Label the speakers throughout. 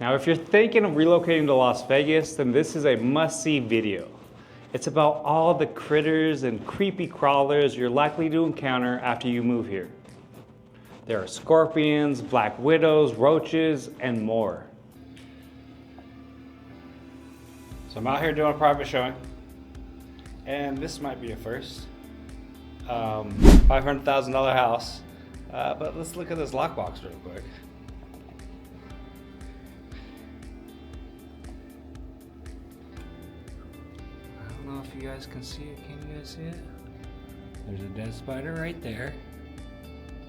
Speaker 1: Now, if you're thinking of relocating to Las Vegas, then this is a must-see video. It's about all the critters and creepy crawlers you're likely to encounter after you move here. There are scorpions, black widows, roaches, and more. So I'm out here doing a private showing, and this might be a first. $500,000 house, but let's look at this lockbox real quick. I don't know if you guys can see it. Can you guys see it? There's a dead spider right there,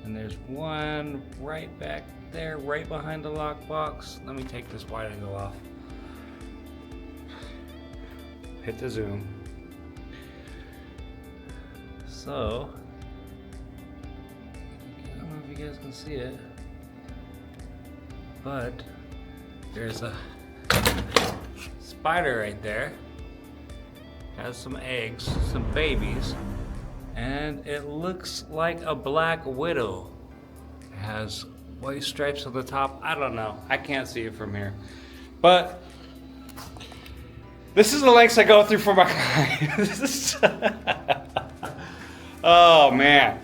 Speaker 1: and there's one right back there, right behind the lockbox. Let me take this wide angle off. Hit the zoom. So, I don't know if you guys can see it, but there's a spider right there. Has some eggs, some babies, and it looks like a black widow. It has white stripes on the top. I don't know. I can't see it from here, but this is the lengths I go through for my clients. Oh man.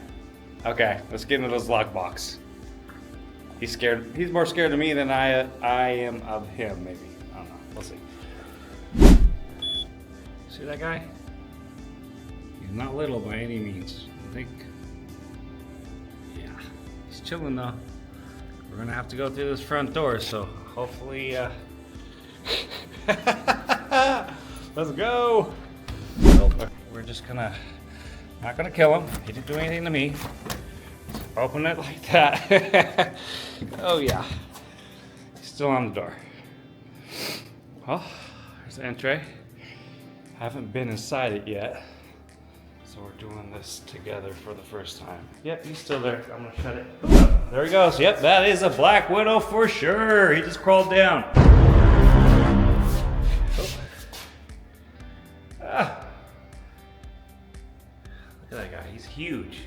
Speaker 1: Okay, let's get into this lockbox. He's scared. He's more scared of me than I am of him, maybe. I don't know. We'll see. See that guy? He's not little by any means. I think. Yeah, he's chilling though. We're gonna have to go through this front door, so hopefully. Let's go. We're just not gonna kill him. He didn't do anything to me. Just open it like that. Oh yeah. He's still on the door. Well, there's the entry. Haven't been inside it yet. So we're doing this together for the first time. Yep, he's still there. I'm gonna shut it. Oh, there he goes. Yep, that is a black widow for sure. He just crawled down. Look at that guy, he's huge.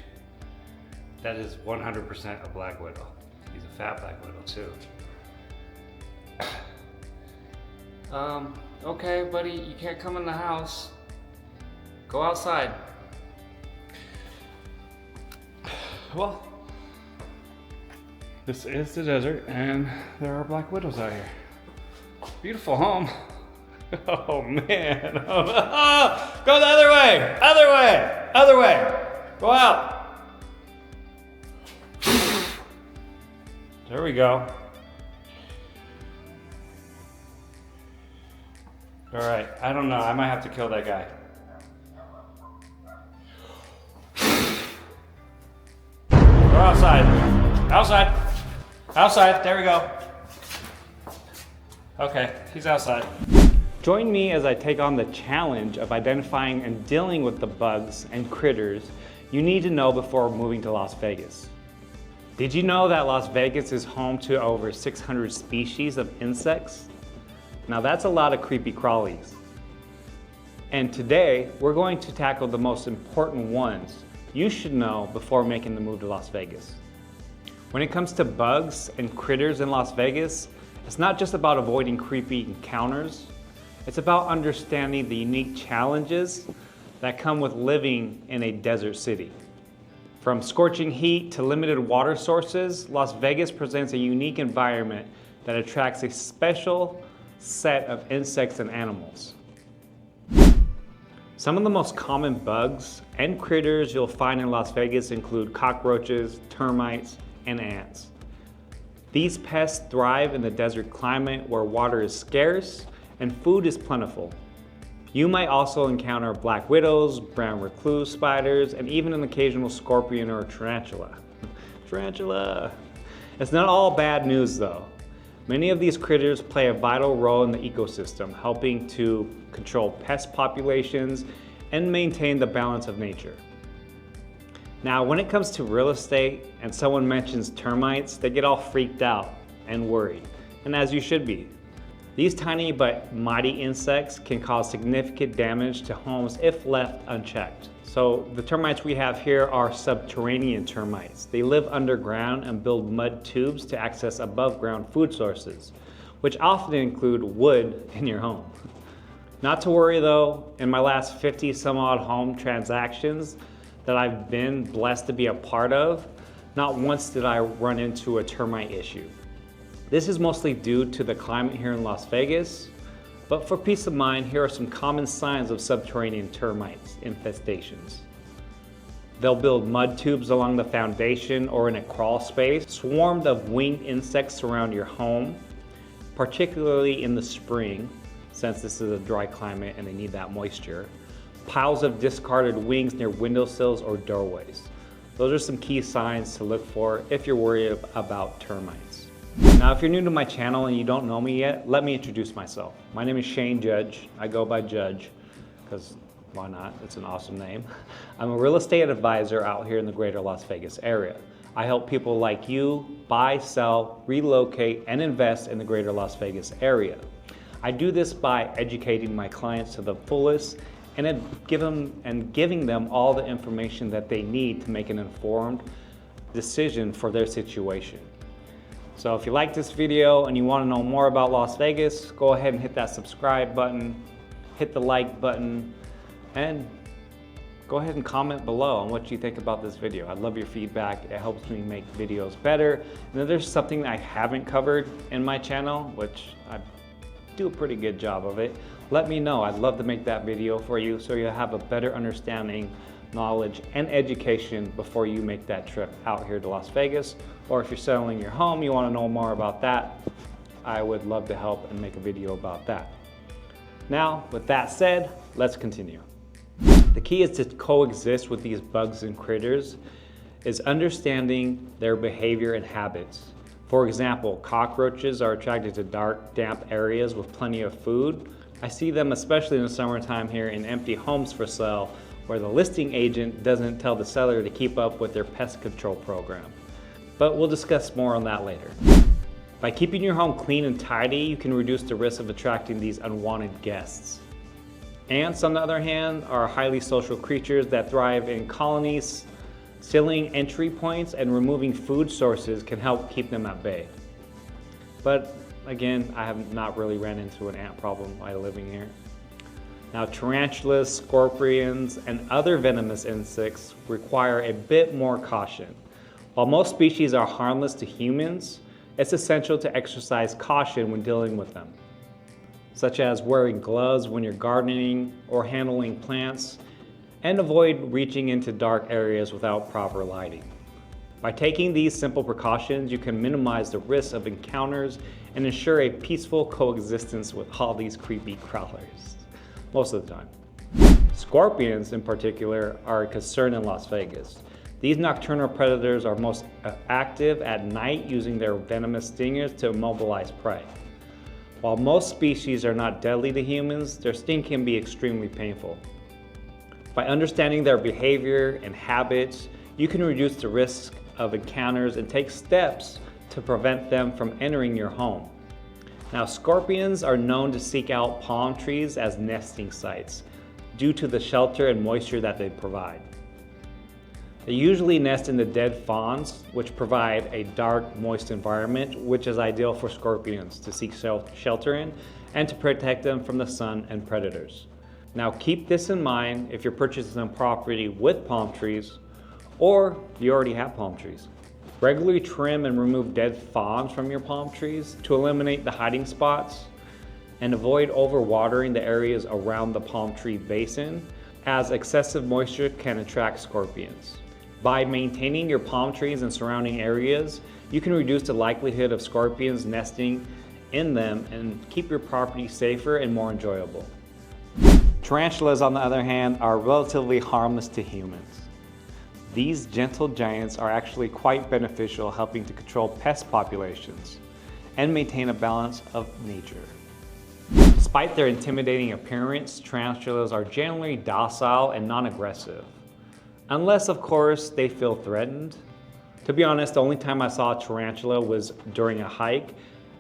Speaker 1: That is 100% a black widow. He's a fat black widow too. Okay buddy, you can't come in the house. Go outside. Well, this is the desert and there are black widows out here. Beautiful home. Oh man, oh, go the other way, other way, other way, go out. There we go. All right, I don't know, I might have to kill that guy. Go outside, outside, outside, there we go. Okay, he's outside. Join me as I take on the challenge of identifying and dealing with the bugs and critters you need to know before moving to Las Vegas. Did you know that Las Vegas is home to over 600 species of insects? Now that's a lot of creepy crawlies. And today, we're going to tackle the most important ones you should know before making the move to Las Vegas. When it comes to bugs and critters in Las Vegas, it's not just about avoiding creepy encounters. It's about understanding the unique challenges that come with living in a desert city. From scorching heat to limited water sources, Las Vegas presents a unique environment that attracts a special set of insects and animals. Some of the most common bugs and critters you'll find in Las Vegas include cockroaches, termites, and ants. These pests thrive in the desert climate where water is scarce and food is plentiful. You might also encounter black widows, brown recluse spiders, and even an occasional scorpion or tarantula. Tarantula! It's not all bad news though. Many of these critters play a vital role in the ecosystem, helping to control pest populations and maintain the balance of nature. Now, when it comes to real estate and someone mentions termites, they get all freaked out and worried, and as you should be. These tiny but mighty insects can cause significant damage to homes if left unchecked. So the termites we have here are subterranean termites. They live underground and build mud tubes to access above ground food sources. which often include wood in your home. Not to worry though, in my last 50 some odd home transactions that I've been blessed to be a part of, not once did I run into a termite issue. This is mostly due to the climate here in Las Vegas, but for peace of mind, here are some common signs of subterranean termites infestations. They'll build mud tubes along the foundation or in a crawl space. Swarms of winged insects surround your home, particularly in the spring, since this is a dry climate and they need that moisture. Piles of discarded wings near windowsills or doorways. Those are some key signs to look for if you're worried about termites. Now, if you're new to my channel and you don't know me yet, let me introduce myself. My name is Shane Judge. I go by Judge because why not? It's an awesome name. I'm a real estate advisor out here in the greater Las Vegas area. I help people like you buy, sell, relocate, and invest in the greater Las Vegas area. I do this by educating my clients to the fullest and giving them all the information that they need to make an informed decision for their situation. So if you like this video and you want to know more about Las Vegas, go ahead and hit that subscribe button, hit the like button, and go ahead and comment below on what you think about this video. I'd love your feedback. It helps me make videos better. And if there's something I haven't covered in my channel, which I do a pretty good job of it, let me know. I'd love to make that video for you so you'll have a better understanding, knowledge, and education before you make that trip out here to Las Vegas. Or if you're selling your home, you want to know more about that, I would love to help and make a video about that. Now, with that said, let's continue. The key is to coexist with these bugs and critters is understanding their behavior and habits. For example, cockroaches are attracted to dark, damp areas with plenty of food. I see them especially in the summertime here in empty homes for sale where the listing agent doesn't tell the seller to keep up with their pest control program. But we'll discuss more on that later. By keeping your home clean and tidy, you can reduce the risk of attracting these unwanted guests. Ants, on the other hand, are highly social creatures that thrive in colonies. Sealing entry points and removing food sources can help keep them at bay. But again, I have not really ran into an ant problem while living here. Now, tarantulas, scorpions, and other venomous insects require a bit more caution. While most species are harmless to humans, it's essential to exercise caution when dealing with them, such as wearing gloves when you're gardening or handling plants, and avoid reaching into dark areas without proper lighting. By taking these simple precautions, you can minimize the risk of encounters and ensure a peaceful coexistence with all these creepy crawlers, most of the time. Scorpions in particular are a concern in Las Vegas. These nocturnal predators are most active at night, using their venomous stingers to immobilize prey. While most species are not deadly to humans, their sting can be extremely painful. By understanding their behavior and habits, you can reduce the risk of encounters and take steps to prevent them from entering your home. Now, scorpions are known to seek out palm trees as nesting sites due to the shelter and moisture that they provide. They usually nest in the dead fawns, which provide a dark, moist environment, which is ideal for scorpions to seek shelter in and to protect them from the sun and predators. Now, keep this in mind if you're purchasing a property with palm trees or you already have palm trees. Regularly trim and remove dead fawns from your palm trees to eliminate the hiding spots, and avoid overwatering the areas around the palm tree basin, as excessive moisture can attract scorpions. By maintaining your palm trees and surrounding areas, you can reduce the likelihood of scorpions nesting in them and keep your property safer and more enjoyable. Tarantulas, on the other hand, are relatively harmless to humans. These gentle giants are actually quite beneficial, helping to control pest populations and maintain a balance of nature. Despite their intimidating appearance, tarantulas are generally docile and non-aggressive. Unless, of course, they feel threatened. To be honest, the only time I saw a tarantula was during a hike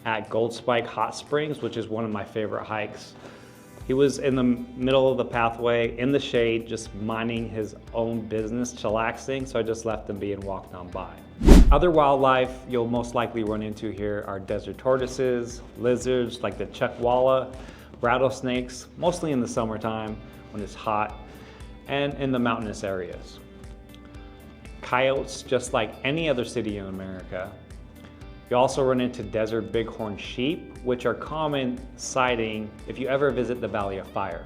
Speaker 1: at Gold Spike Hot Springs, which is one of my favorite hikes. He was in the middle of the pathway, in the shade, just minding his own business, chillaxing, so I just left him be and walked on by. Other wildlife you'll most likely run into here are desert tortoises, lizards like the chuckwalla, rattlesnakes, mostly in the summertime when it's hot, and in the mountainous areas. Coyotes, just like any other city in America. You also run into desert bighorn sheep, which are common sighting if you ever visit the Valley of Fire.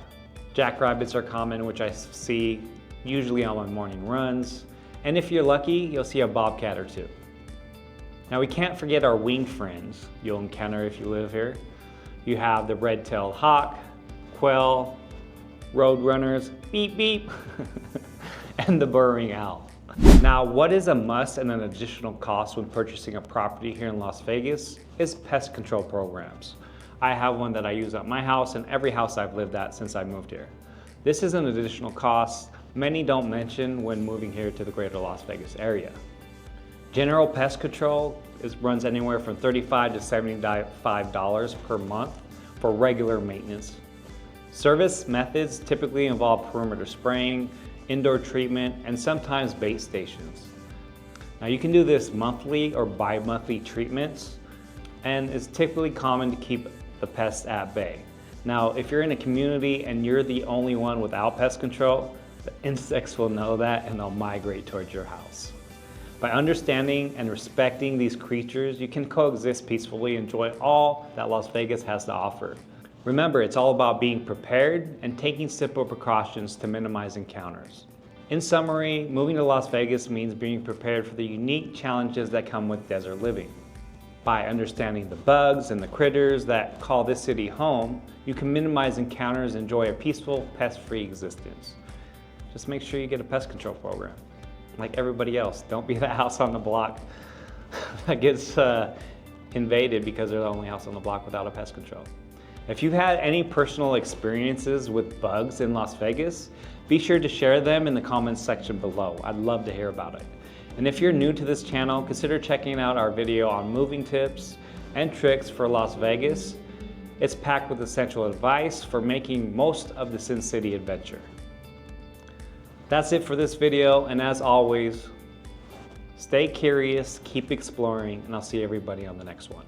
Speaker 1: Jackrabbits are common, which I see usually on my morning runs. And if you're lucky, you'll see a bobcat or two. Now we can't forget our winged friends you'll encounter if you live here. You have the red-tailed hawk, quail, roadrunners, beep beep, and the burrowing owl. Now, what is a must and an additional cost when purchasing a property here in Las Vegas is pest control programs. I have one that I use at my house and every house I've lived at since I moved here. This is an additional cost many don't mention when moving here to the greater Las Vegas area. General pest control runs anywhere from $35 to $75 per month for regular maintenance. Service methods typically involve perimeter spraying, indoor treatment, and sometimes bait stations. Now you can do this monthly or bi-monthly treatments, and it's typically common to keep the pests at bay. Now, if you're in a community and you're the only one without pest control, the insects will know that and they'll migrate towards your house. By understanding and respecting these creatures, you can coexist peacefully and enjoy all that Las Vegas has to offer. Remember, it's all about being prepared and taking simple precautions to minimize encounters. In summary, moving to Las Vegas means being prepared for the unique challenges that come with desert living. By understanding the bugs and the critters that call this city home, you can minimize encounters and enjoy a peaceful, pest-free existence. Just make sure you get a pest control program. Like everybody else, don't be the house on the block that gets invaded because they're the only house on the block without a pest control. If you've had any personal experiences with bugs in Las Vegas, be sure to share them in the comments section below. I'd love to hear about it. And if you're new to this channel, consider checking out our video on moving tips and tricks for Las Vegas. It's packed with essential advice for making most of the Sin City adventure. That's it for this video, and as always, stay curious, keep exploring, and I'll see everybody on the next one.